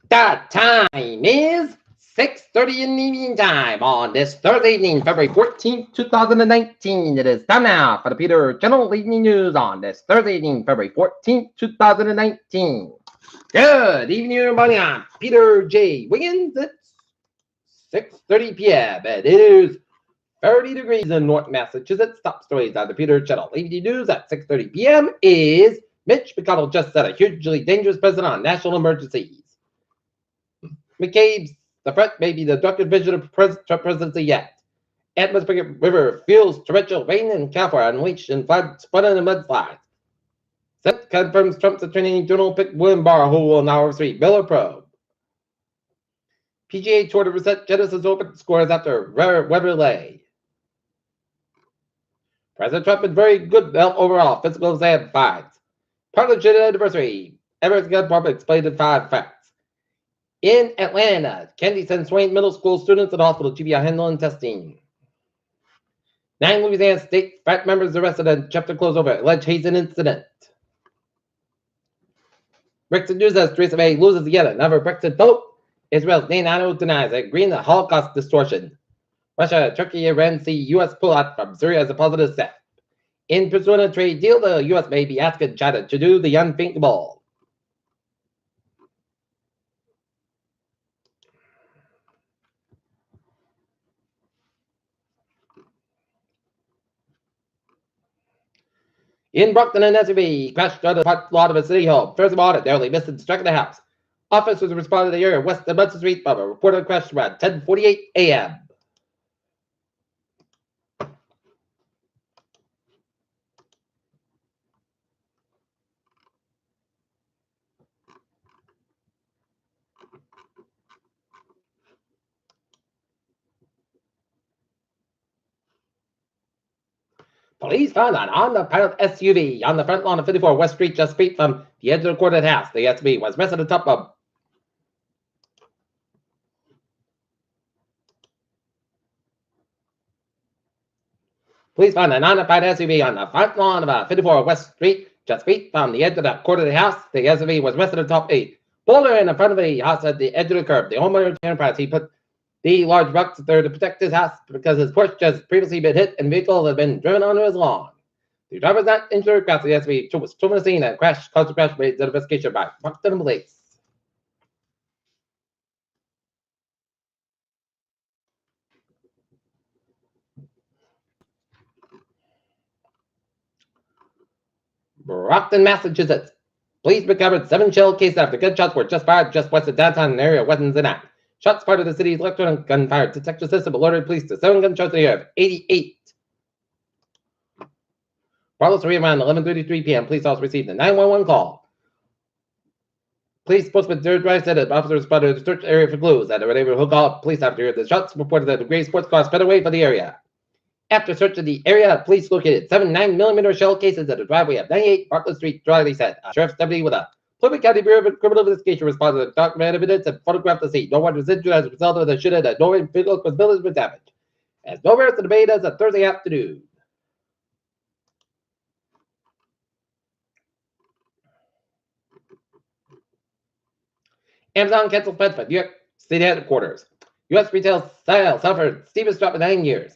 The time is 6:30 in the evening time on this Thursday evening, February 14th, 2019. It is time now for the Peter General Evening News on this Thursday evening, February 14th, 2019. Good evening, everybody. I'm Peter J. Wiggins. It's 6:30 p.m. and it is 30 degrees in North Massachusetts. Top stories on the Peter General Evening News at 6:30 p.m. is Mitch McConnell just said a hugely dangerous president on national emergencies. McCabe's the threat may be the darkest vision of Trump presidency yet. Atmospheric river fuels torrential rain in California unleashed in floods, flooding and mudslides. Senate confirms Trump's attorney general picked William Barr, who will now oversee Miller probe. PGA Tour to reset Genesis Open scores after weather delay. President Trump is very good overall, physical exam finds. Partnership anniversary. Everett's gun department explained in 5 facts. In Atlanta, Kennedy sends Swain Middle School students to the hospital to be handling testing. 9 Louisiana State FRAT members arrested and chapter closed over alleged hazing incident. Brexit news as Theresa May loses yet another Brexit vote. Israel's Netanyahu denies agreeing to Holocaust distortion. Russia, Turkey, Iran see U.S. pull out from Syria as a positive step. In pursuing a trade deal, the U.S. may be asking China to do the unthinkable. In Brockton, an SUV crashed under the parking lot of a city home. First of all, it narrowly missed and struck the house. Officers responded to the area west of Munson Street from a reported crash around 10:48 a.m. Police found an on-the-pilot SUV on the front lawn of 54 West Street, just feet from the edge of the recorded house. The SUV was resting on top of. Police found an on-the-pilot SUV on the front lawn of 54 West Street, just feet from the edge of the recorded house. The SUV was resting on top of a boulder in the front of the house at the edge of the curb. The homeowner enterprise, he put the large rocks there to protect his house because his porch has previously been hit and vehicles have been driven onto his lawn. The driver is not injured. Across the SUV was from the scene and crash caused the crash rate investigation by Brockton Police. Brockton, Massachusetts. Police recovered 7 shell cases after gunshots were just fired just west of downtown area weapons and act. Shots part of the city's electronic gunfire detection system alerted police to 7 gunshots in the area of 88. Carlos around 11:33 p.m. Police also received a 911 call. Police spokesman Jared Rice said that officers spotted a search area for clues that were able to hook up police after the shots reported that the gray sports car sped away from the area. After searching the area, police located 7 9mm shell cases at the driveway of 98 Bartlett Street, Riley said. A sheriff's deputy with a Plymouth County Bureau of Criminal Investigation responded to documented evidence and photographed the scene. No one was injured as a result of the shooting, and no vehicle was damaged. As no rest of the debate as a Thursday afternoon. Amazon canceled plans for New York City headquarters. U.S. retail sales suffered steepest drop in 9 years.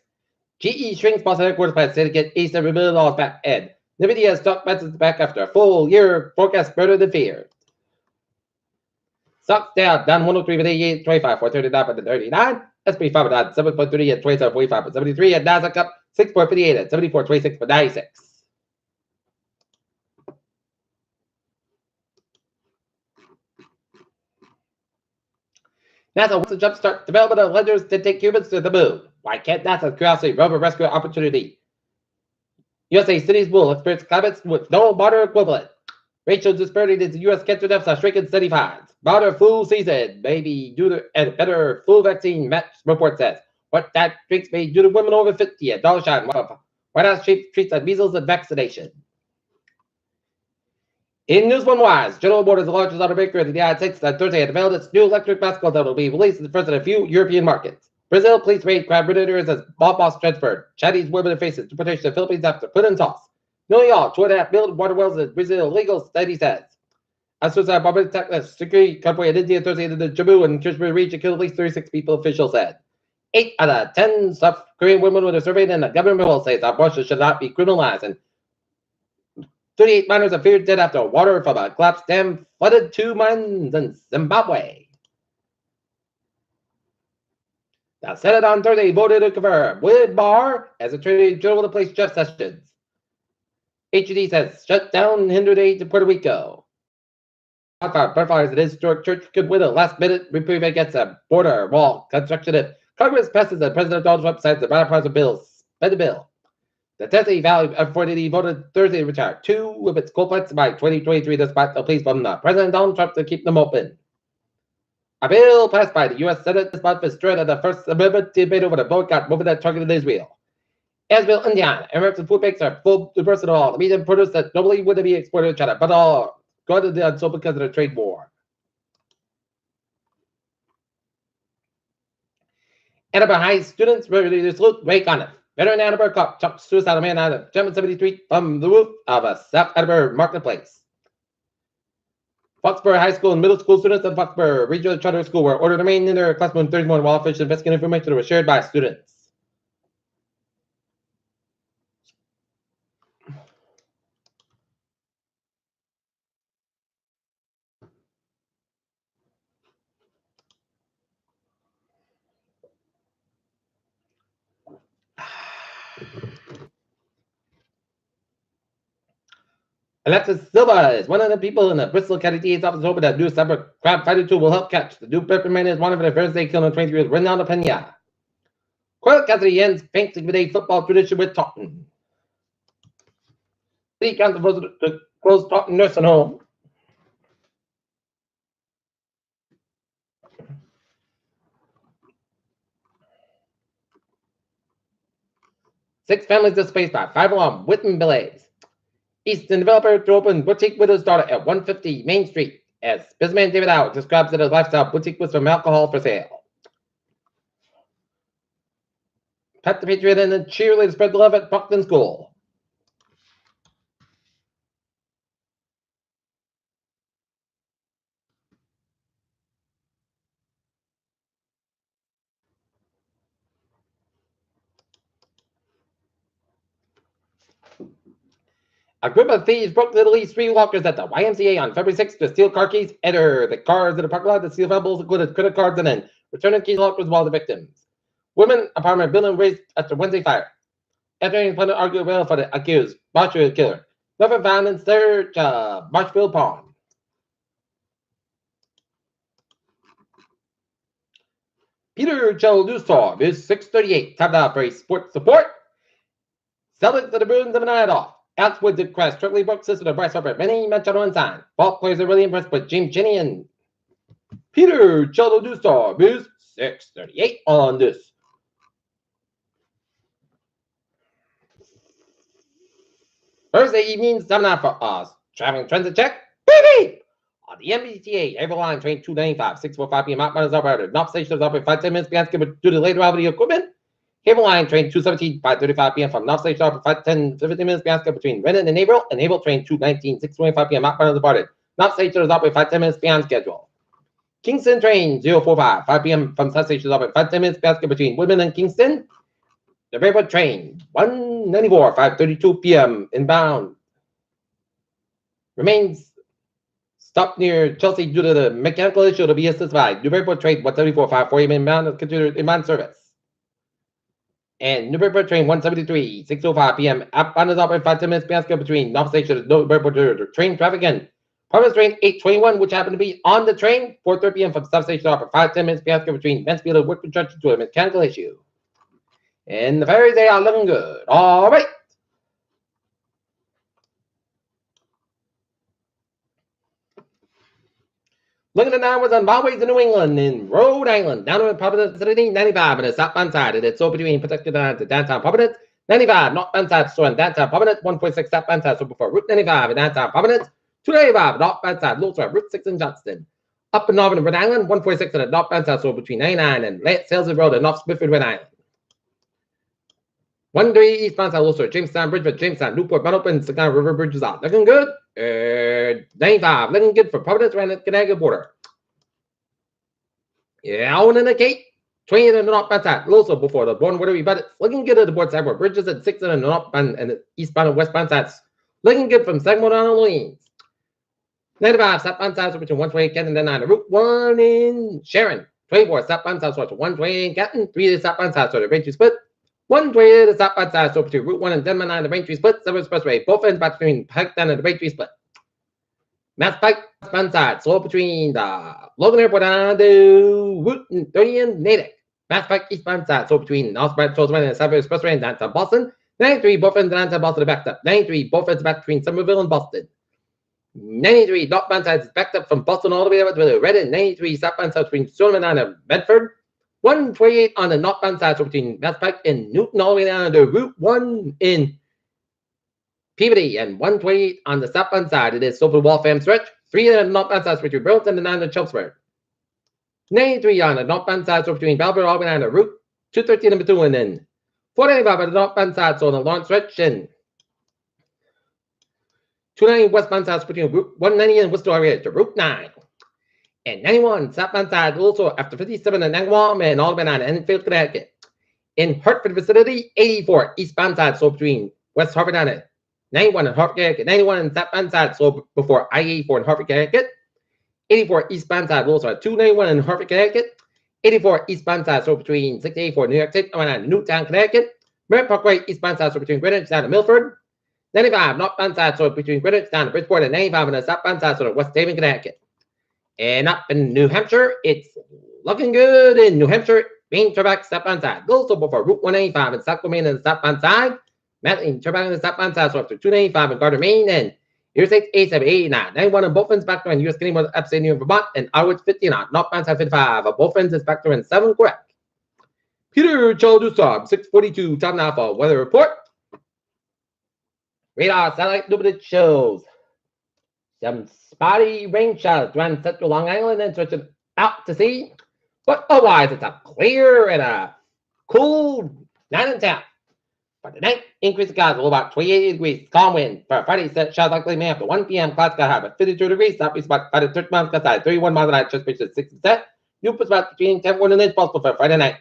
GE shrinks Boston headquarters plans to get $87 million back, and NVIDIA stock prices back after a full year forecast better than feared. Stocks down 103 with 88, 25, 439 for the 39. SP 5 down 7.30 at 27.45 for 73, and Nasdaq up 6.58 at 74.26 for 96. NASA wants to jumpstart development of lasers to take humans to the moon. Why can't NASA's Curiosity rover rescue opportunity? USA cities will experience climates with no water equivalent. Racial disparity in the U.S. cancer deaths are shrinking steady finds. Milder flu season may be due to a better flu vaccine match, report says. What that drinks may due to women over 50 at Dollar Shine. White House chief treats on measles and vaccination. In News One Wise, General Motors, the largest automaker in the United States, on Thursday unveiled its new electric bicycle that will be released in the first of a few European markets. Brazil police raid crime predators as boss transferred. Chinese women faces deportation to the Philippines after put in toss. New York, 2.5 million water wells in Brazil illegal, study says. A suicide bomber attack that security convoy in India Thursday in the Jammu and Kashmir region killed at least 36 people, officials said. 8 out of 10 South Korean women were surveyed, and the government will say that abortion should not be criminalized. And 38 miners are feared dead after water from a collapsed dam flooded 2 mines in Zimbabwe. The Senate on Thursday voted to confirm Wood Barr as Attorney General to replace Jeff Sessions. HUD says shut down hindered aid to Puerto Rico. Butterflies at historic church could win a last-minute reprieve against a border wall construction if Congress passes the President Donald Trump signs the bipartisan bill. Spend the bill. The Tennessee Valley Authority voted Thursday to retire 2 of its coal plants by 2023 despite the pleas from President Donald Trump to keep them open. A bill passed by the U.S. Senate this month is threat of the First Amendment debate over the boycott movement that targeted Israel. Israel, Indiana, American food banks are full to burst all. The medium produce that normally wouldn't be exported to China, but all going to do so because of the trade war. Ann Arbor High students ready to salute Ray Conniff. Veteran Ann Arbor cop chucked suicidal man out of 73 from the roof of a South Ann Arbor marketplace. Foxborough High School and middle school students at Foxborough Regional Charter School were ordered to remain in their classroom Thursday morning while officials investigating information that was shared by students. Alexis Silva is one of the people in the Bristol County DA's office hoping that new cyber crime fighter tool will help catch the new reprimand is one of the Thursday killing 23-year-old Ronaldo Pena. Coyle Cassidy ends Thanksgiving football tradition with Taunton. City Council voted to close Taunton Nursing Home. Six families displaced by 5 alarm Whitman Blaze. Easton developer to open boutique with his daughter at 150 Main Street, as businessman David Howe describes it as lifestyle boutique with some alcohol for sale. Pat the Patriot and the cheerleader spread the love at Buckland School. A group of thieves broke at least 3 lockers at the YMCA on February 6th to steal car keys, enter the cars in the parking lot, to steal valuables included credit cards, and then return the keys lockers while the victims. Women apartment building raised after Wednesday fire. After any plaintiff argued well for the accused Marshfield killer. Never found in search of Marshfield Pond. Peter Cheldusov is 638. Time now for a sports support. Celtics to the Bruins of a night off. Alex Wood did crash Strictly Brooks sister to Bryce Harper. Many match on one side. Ball players are really impressed with James Jenny and Peter Cheldusov is 638 on this. Thursday evening, 7 out for us. Traveling transit check. Baby! On the MBTA, April line train 295, 645 p.m. outbound is operated. Knob station is operated 5 10 minutes behind schedule due to late arrival of the equipment. Cable line train 217, 5:35 p.m. from Knob station operated 5 10 15 minutes behind schedule between Renton and April. And April train 219, 625 p.m. outbound is departed. Knob station is operated 5 10 minutes behind schedule. Kingston train 045, 5 p.m. from South station is operated 5 10 minutes behind schedule between Woodman and Kingston. The railroad train 194, 5:32 p.m. inbound remains stopped near Chelsea due to the mechanical issue to be assisted by Newburyport train 174, 540 inbound is considered inbound service. And Newburyport train 173, 6:05 p.m. outbound is operated 5 10 minutes behind schedule between North Station and Newburyport train traffic and Providence train 821, which happened to be on the train 4:30 p.m. from South Station operated 5 10 minutes behind schedule between Mansfield and Wickford Church due to a mechanical issue. And the ferries, they are looking good. All right. Looking at the hours on byways in New England in Rhode Island, down to Providence City, 95 on the southbound side, and it's so between protected lines to downtown Providence, 95 northbound side, so in downtown Providence, 146 southbound side, so before Route 95 in downtown Providence, 295 northbound side, Lewis Route 6 in Johnston. Up in northern Rhode Island, 146 on the northbound side, so between 99 and Salesy Road and North Smithfield, Rhode Island. 1-3 eastbound South Ulster, Jamestown, Bridgeford, Jamestown, Newport, Mount Open, Saginaw River Bridge is out. Looking good. 95, looking good for Providence around the Connecticut border. Yeah, out in the gate. 20 in the northbound side. Also before the born watery, but it's looking good at the board side where Bridges at 6 in the northbound and the eastbound and westbound sides. Looking good from Sagamore down to Orleans. 95, southbound sides between 120 Kenton and 9. Route 1 in Sharon. 24, southbound south to 120 in Kenton. 3 to southbound side, so the range split. 120 to southbound side, so between Route 1 and Denman 9, the range split. 7 expressway, both ends between Piketon and the range split. Mass Pike, southbound side, slow between the Logan Airport and the Route 30 and Natick. Mass Pike, eastbound side, so between Northbound, Southbound, and Southbound Expressway and downtown Boston. 93, both ends downtown Boston are backed up. 93, both ends back between Somerville and Boston. 93, northbound side is backed up from Boston all the way up to Reddit. 93, southbound side between Stillman and Bedford. 128 on the northbound side, so between Mass Pike and Newton all the way down to Route 1 in Peabody, and 128 on the southbound side. It is over the Waltham stretch. 3 on the northbound side, between Burlington and 9 to Chelmsford. 93 on the northbound side, so between Belleville all the way down to Route 213 and Bethune, and 495 on the northbound side, so on the Lawrence stretch, and 290 westbound side, between Route 190 and Worcester area to Route 9. And 91 southbound side, also after 57 in Nangwam and all the way down to Enfield, Connecticut. In Hartford vicinity, 84 eastbound side, so between West Hartford and 91 in Hartford, Connecticut. 91 in southbound side, so before I-84 in Hartford, Connecticut. 84 eastbound side, also at 291 in Hartford, Connecticut. 84 eastbound side, so between 684 New York City and Newtown, Connecticut. Merritt Parkway eastbound side, so between Greenwich down to Milford. 95 northbound side, so between Greenwich down to Bridgeport, and 95 on the southbound side, so West Haven, Connecticut. And up in New Hampshire, it's looking good in New Hampshire. Main Turback southbound side. Goes over for Route 185 in Saco, Maine, on the southbound side. Madeline Turback on the southbound side, so after 295 in Gardner, Maine, and Interstate 8789. 91 on both ends back there in US Canadian upstate New York, Vermont, and Iowa 59. Northbound side 55. On both ends is back there in 7, correct. Peter Chaldusab, 642, time now for weather report. Radar satellite limited shows some spotty rain showers around central Long Island and stretching out to sea. But otherwise, it's a clear and a cool night in town. For tonight, increase of clouds, about 28 degrees, calm wind. For Friday, showers likely may after 1 p.m. Clouds got high, but 52 degrees, southeast about 5 to 30 miles outside, 31 miles an hour, just pitched at 6%. New puts about between 10 and 1 inch possible for Friday night.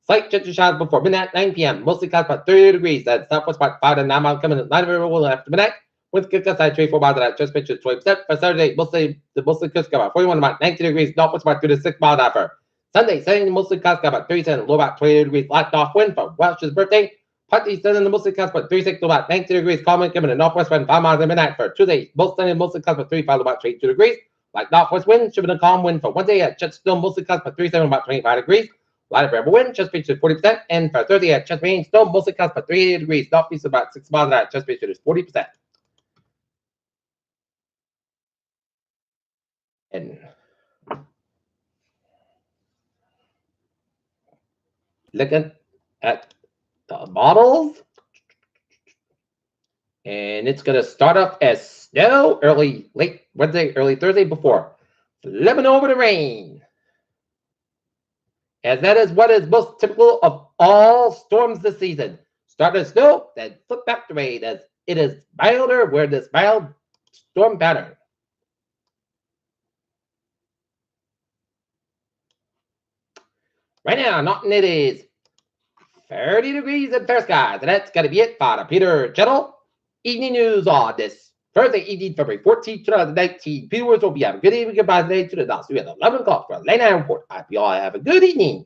Slight chance of showers before midnight, 9 p.m. Mostly clouds about 30 degrees. That's southwest about 5 to 9 miles coming in line of river will after midnight. With good outside 3 4 miles an hour, just pitched at 20%. For Saturday, mostly coast got about 41 about 90 degrees, northwest about 3 to 6 miles an hour. Sunday, sunny mostly clouds got about 37, low about 20 degrees, light off wind for Welsh's birthday. Partly sunny and mostly clouds about 36 to about 90 degrees, calm wind coming in northwest wind 5 miles at midnight. For Tuesday, both sunny and mostly clouds about 35 about 22 degrees. Like northwest wind, should be a calm wind for Wednesday at Chesterfield, mostly clouds about 37 about 25 degrees. Light variable wind, just pitched at 40%. And for Thursday at Chesterfield, Stone, mostly clouds about 38 degrees, northeast about 6 miles an hour, just pitched at 40%. And looking at the models, and it's going to start off as snow late Wednesday, early Thursday before flipping over to rain, as that is what is most typical of all storms this season. Start as snow, then flip back to rain, as it is milder where this mild storm pattern. Right now, Norton, it is 30 degrees and fair skies, and that's going to be it for the Peter Gentle Evening News on this Thursday evening, February 14th, 2019. Peter Woods will be having a good evening. Goodbye today to the next. We have 11 o'clock for a late night report. I hope you all have a good evening.